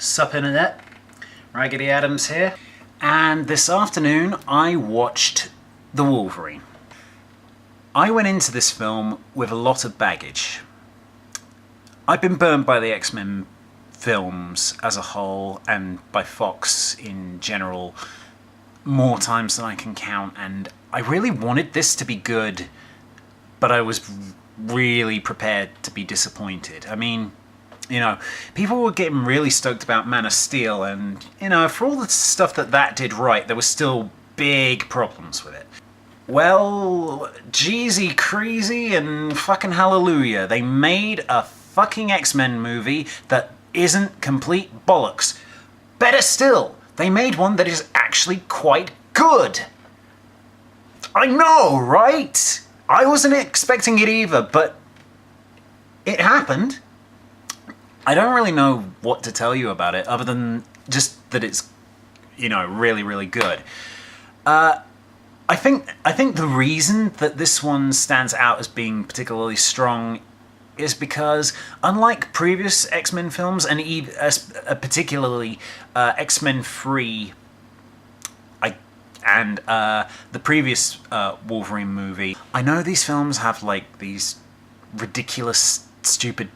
Sup Internet, Raggedy Adams here, and this afternoon I watched The Wolverine. I went into this film with a lot of baggage. I've been burned by the X-Men films as a whole, and by Fox in general, more times than I can count, and I really wanted this to be good, but I was really prepared to be disappointed. I mean, people were getting really stoked about Man of Steel, and, for all the stuff that did right, there were still big problems with it. Well, Jeezy Crazy and fucking hallelujah, they made a fucking X-Men movie that isn't complete bollocks. Better still, they made one that is actually quite good. I know, right? I wasn't expecting it either, but it happened. I don't really know what to tell you about it, other than just that it's, really, really good. I think the reason that this one stands out as being particularly strong is because, unlike previous X-Men films, and even particularly X-Men 3 and the previous Wolverine movie, I know these films have these ridiculous, stupid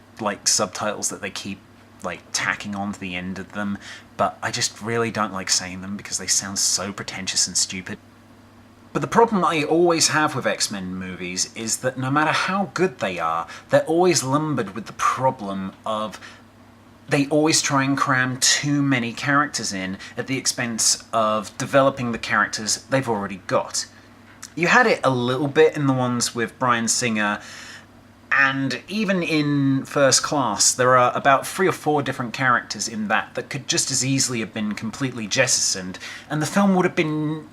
subtitles that they keep tacking on to the end of them, but I just really don't like saying them because they sound so pretentious and stupid. But the problem I always have with X-Men movies is that no matter how good they are, they're always lumbered with the problem of they always try and cram too many characters in at the expense of developing the characters they've already got. You had it a little bit in the ones with Bryan Singer, and even in First Class, there are about 3 or 4 different characters in that could just as easily have been completely jettisoned, and the film would have been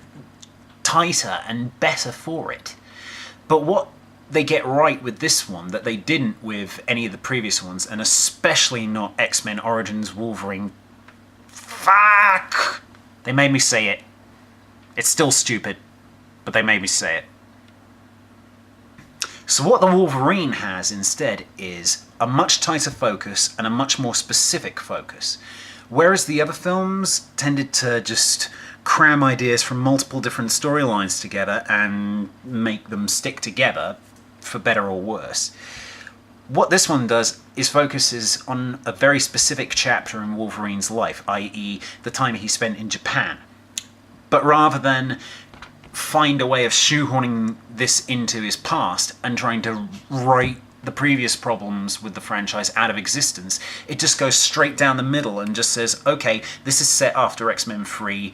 tighter and better for it. But what they get right with this one that they didn't with any of the previous ones, and especially not X-Men Origins Wolverine, fuck! They made me say it. It's still stupid, but they made me say it. So what the Wolverine has instead is a much tighter focus and a much more specific focus. Whereas the other films tended to just cram ideas from multiple different storylines together and make them stick together, for better or worse. What this one does is focuses on a very specific chapter in Wolverine's life, i.e. the time he spent in Japan. But rather than find a way of shoehorning this into his past and trying to write the previous problems with the franchise out of existence, it just goes straight down the middle and just says, okay, this is set after X-Men 3,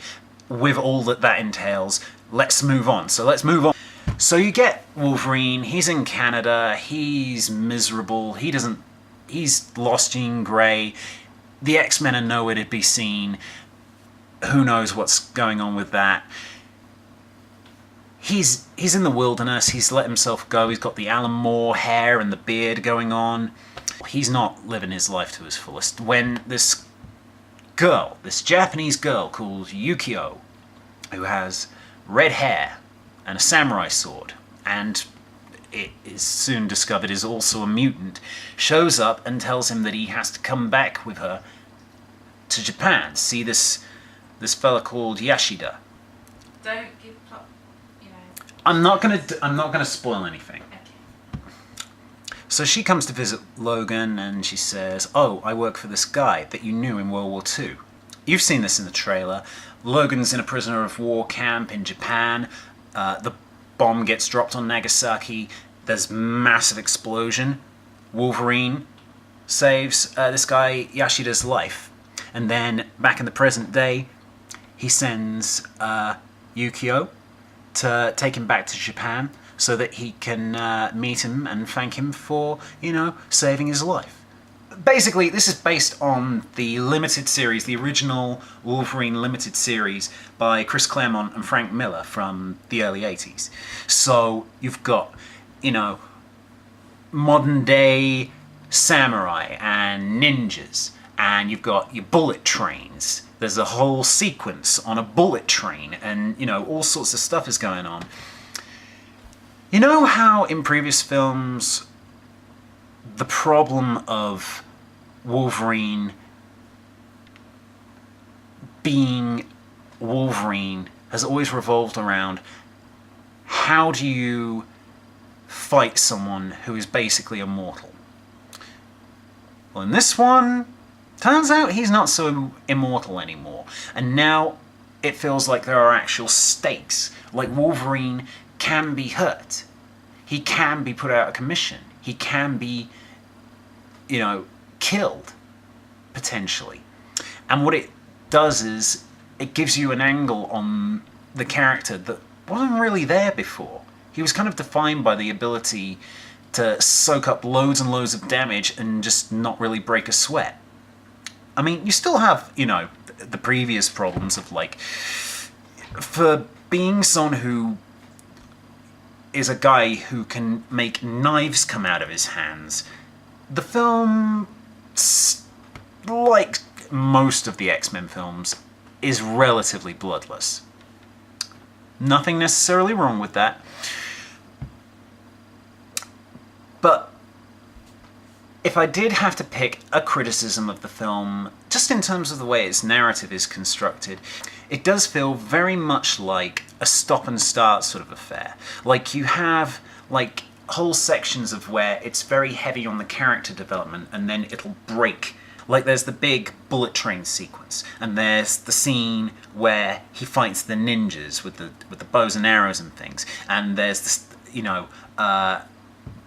with all that entails, let's move on. So let's move on. So you get Wolverine, he's in Canada, he's miserable, he's lost Jean Grey, the X-Men are nowhere to be seen, who knows what's going on with that. He's in the wilderness, he's let himself go, he's got the Alan Moore hair and the beard going on. He's not living his life to his fullest when this Japanese girl called Yukio, who has red hair and a samurai sword, and it is soon discovered is also a mutant, shows up and tells him that he has to come back with her to Japan to see this fella called Yashida. Don't give plot, I'm not gonna spoil anything. Okay. So she comes to visit Logan and she says, oh, I work for this guy that you knew in World War II. You've seen this in the trailer. Logan's in a prisoner of war camp in Japan. The bomb gets dropped on Nagasaki. There's massive explosion. Wolverine saves this guy Yashida's life. And then, back in the present day, he sends Yukio to take him back to Japan so that he can meet him and thank him for, saving his life. Basically, this is based on the limited series, the original Wolverine limited series by Chris Claremont and Frank Miller from the early 80s. So you've got, modern day samurai and ninjas, and you've got your bullet trains. There's a whole sequence on a bullet train, and, all sorts of stuff is going on. You know how in previous films the problem of Wolverine being Wolverine has always revolved around how do you fight someone who is basically immortal. Well, in this one, turns out he's not so immortal anymore, and now it feels like there are actual stakes. Like, Wolverine can be hurt. He can be put out of commission. He can be, killed, potentially. And what it does is, it gives you an angle on the character that wasn't really there before. He was kind of defined by the ability to soak up loads and loads of damage and just not really break a sweat. I mean, you still have, the previous problems of, for being someone who is a guy who can make knives come out of his hands, the film, like most of the X-Men films, is relatively bloodless. Nothing necessarily wrong with that. But if I did have to pick a criticism of the film, just in terms of the way its narrative is constructed, it does feel very much like a stop and start sort of affair. Like, you have whole sections of where it's very heavy on the character development and then it'll break. Like, there's the big bullet train sequence, and there's the scene where he fights the ninjas with the bows and arrows and things, and there's this,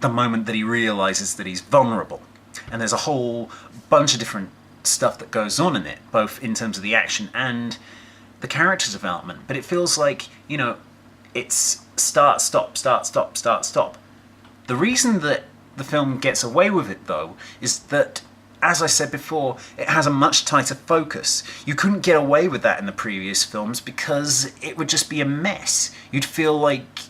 the moment that he realizes that he's vulnerable. And there's a whole bunch of different stuff that goes on in it, both in terms of the action and the character development. But it feels like, it's start, stop, start, stop, start, stop. The reason that the film gets away with it, though, is that, as I said before, it has a much tighter focus. You couldn't get away with that in the previous films because it would just be a mess. You'd feel like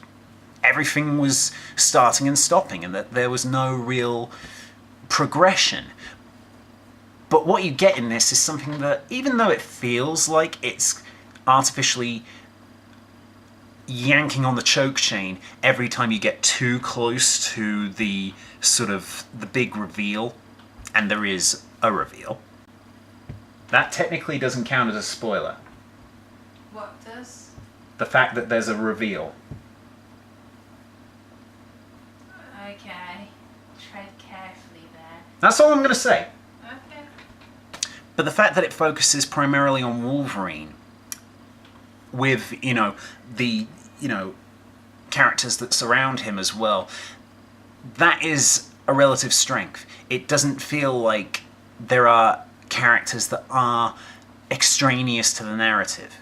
everything was starting and stopping and that there was no real progression. But what you get in this is something that, even though it feels like it's artificially yanking on the choke chain every time you get too close to the sort of the big reveal, and there is a reveal, that technically doesn't count as a spoiler. What does? The fact that there's a reveal. Okay. Tread carefully there. That's all I'm going to say. Okay. But the fact that it focuses primarily on Wolverine, with, the, characters that surround him as well, that is a relative strength. It doesn't feel like there are characters that are extraneous to the narrative.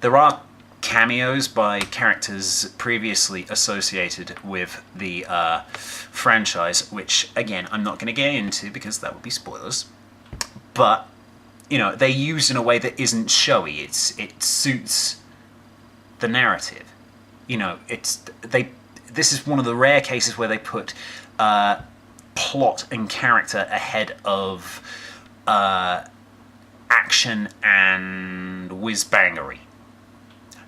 There are cameos by characters previously associated with the franchise, which, again, I'm not going to get into because that would be spoilers. But, they're used in a way that isn't showy. It suits the narrative. This is one of the rare cases where they put plot and character ahead of action and whiz-bangery.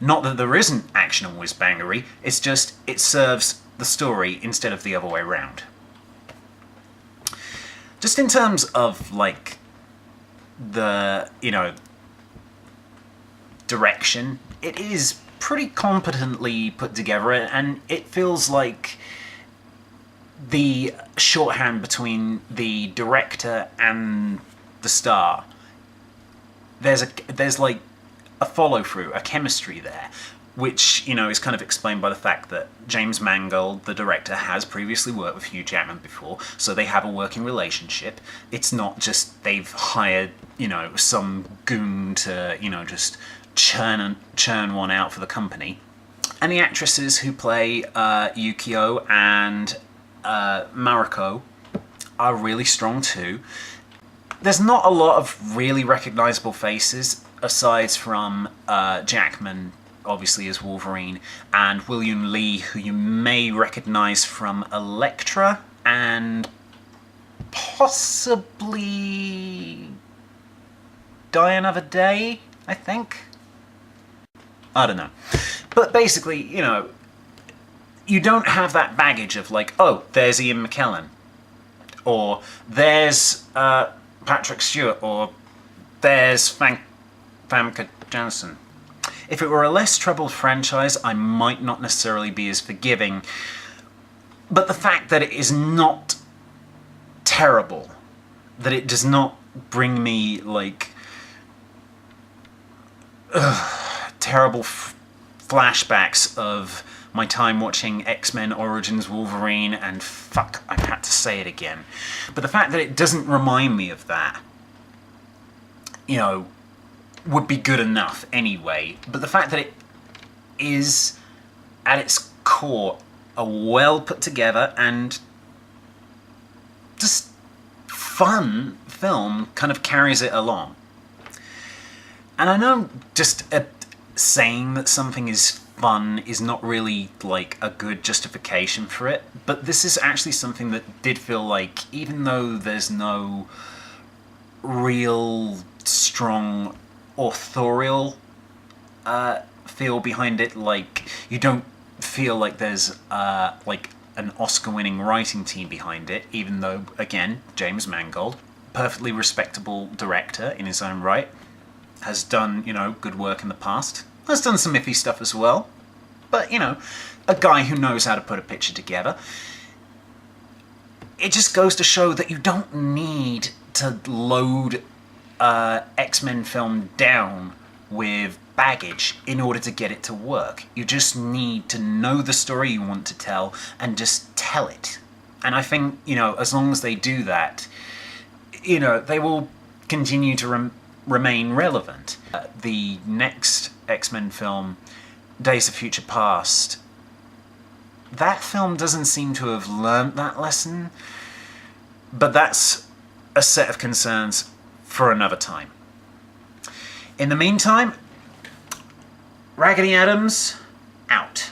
Not that there isn't action and whiz-bangery, it's just it serves the story instead of the other way around. Just in terms of, the, direction, it is pretty competently put together, and it feels like the shorthand between the director and the star. There's a follow-through, a chemistry there, which, is kind of explained by the fact that James Mangold, the director, has previously worked with Hugh Jackman before, so they have a working relationship. It's not just they've hired, some goon to, just churn one out for the company. And the actresses who play Yukio and Mariko are really strong too. There's not a lot of really recognizable faces, aside from Jackman, obviously, as Wolverine, and William Lee, who you may recognize from Electra, and possibly Die Another Day, I think? I don't know. But basically, you don't have that baggage of oh, there's Ian McKellen, or there's Patrick Stewart, or there's Famke Jansen. If it were a less troubled franchise, I might not necessarily be as forgiving, but the fact that it is not terrible, that it does not bring me, like, terrible flashbacks of my time watching X-Men Origins Wolverine, and fuck, I've had to say it again. But the fact that it doesn't remind me of that, you know, would be good enough anyway. But the fact that it is, at its core, a well put together and just fun film kind of carries it along. And I know just saying that something is fun is not really like a good justification for it, but this is actually something that did feel like, even though there's no real strong authorial feel behind it, like you don't feel like there's like an Oscar-winning writing team behind it, even though, again, James Mangold, perfectly respectable director in his own right, has done, you know, good work in the past. Has done some iffy stuff as well, but, you know, a guy who knows how to put a picture together. It just goes to show that you don't need to load X-Men film down with baggage in order to get it to work. You just need to know the story you want to tell and just tell it. And I think, you know, as long as they do that, you know, they will continue to remain relevant. The next X-Men film, Days of Future Past, that film doesn't seem to have learnt that lesson, but that's a set of concerns for another time. In the meantime, Raggedy Adams, out.